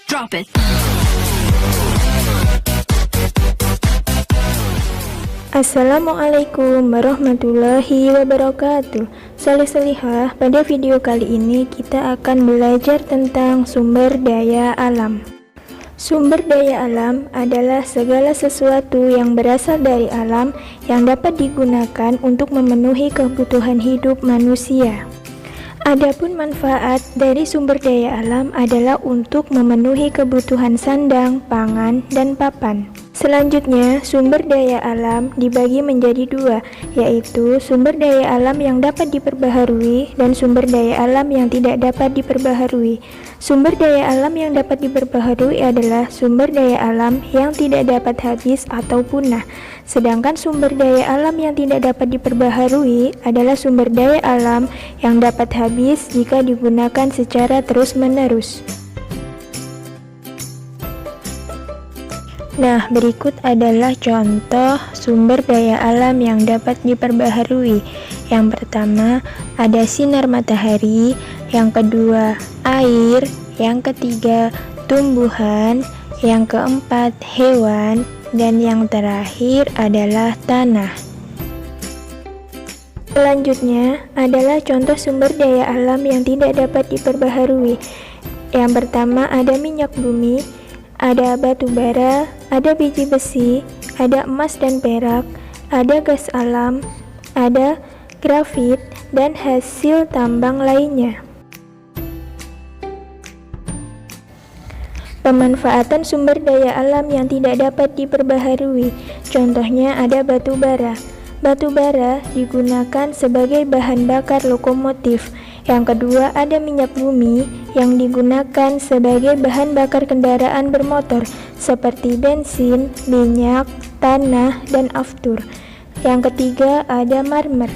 Drop it. Assalamualaikum warahmatullahi wabarakatuh. Solih-solihah, pada video kali ini kita akan belajar tentang sumber daya alam. Sumber daya alam adalah segala sesuatu yang berasal dari alam yang dapat digunakan untuk memenuhi kebutuhan hidup manusia. Adapun manfaat dari sumber daya alam adalah untuk memenuhi kebutuhan sandang, pangan, dan papan. Selanjutnya, sumber daya alam dibagi menjadi dua, yaitu sumber daya alam yang dapat diperbaharui dan sumber daya alam yang tidak dapat diperbaharui. Sumber daya alam yang dapat diperbaharui adalah sumber daya alam yang tidak dapat habis atau punah. Sedangkan sumber daya alam yang tidak dapat diperbaharui adalah sumber daya alam yang dapat habis jika digunakan secara terus-menerus. Nah, berikut adalah contoh sumber daya alam yang dapat diperbaharui. Yang pertama, ada sinar matahari, yang kedua, air, yang ketiga, tumbuhan, yang keempat, hewan, dan yang terakhir adalah tanah. Selanjutnya adalah contoh sumber daya alam yang tidak dapat diperbaharui. Yang pertama, ada minyak bumi, ada batu bara, ada biji besi, ada emas dan perak, ada gas alam, ada grafit, dan hasil tambang lainnya. Pemanfaatan sumber daya alam yang tidak dapat diperbaharui. Contohnya ada batu bara. Batu bara digunakan sebagai bahan bakar lokomotif. Yang kedua ada minyak bumi yang digunakan sebagai bahan bakar kendaraan bermotor seperti bensin, minyak, tanah, dan aftur. Yang ketiga ada marmer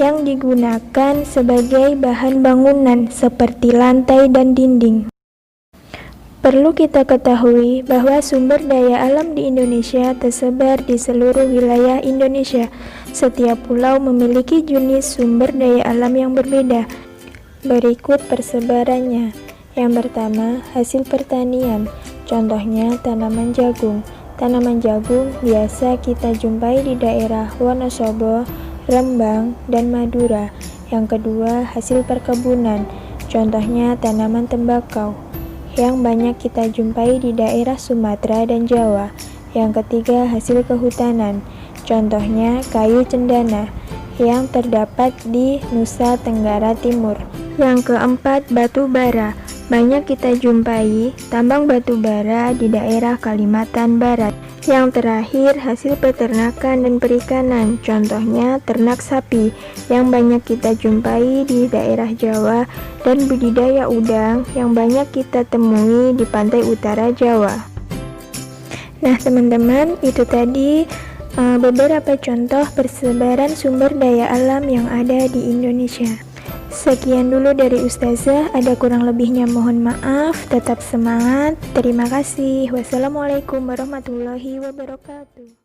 yang digunakan sebagai bahan bangunan seperti lantai dan dinding. Perlu kita ketahui bahwa sumber daya alam di Indonesia tersebar di seluruh wilayah Indonesia. Setiap pulau memiliki jenis sumber daya alam yang berbeda. Berikut persebarannya. Yang pertama, hasil pertanian. Contohnya tanaman jagung. Tanaman jagung biasa kita jumpai di daerah Wonosobo, Rembang, dan Madura. Yang kedua, hasil perkebunan. Contohnya tanaman tembakau yang banyak kita jumpai di daerah Sumatera dan Jawa. Yang ketiga, hasil kehutanan. Contohnya kayu cendana yang terdapat di Nusa Tenggara Timur. Yang keempat, batu bara. Banyak kita jumpai tambang batu bara di daerah Kalimantan Barat. Yang terakhir, hasil peternakan dan perikanan. Contohnya ternak sapi yang banyak kita jumpai di daerah Jawa dan budidaya udang yang banyak kita temui di pantai utara Jawa. Nah, teman-teman, itu tadi beberapa contoh persebaran sumber daya alam yang ada di Indonesia. Sekian dulu dari Ustazah, ada kurang lebihnya mohon maaf, tetap semangat, terima kasih. Wassalamualaikum warahmatullahi wabarakatuh.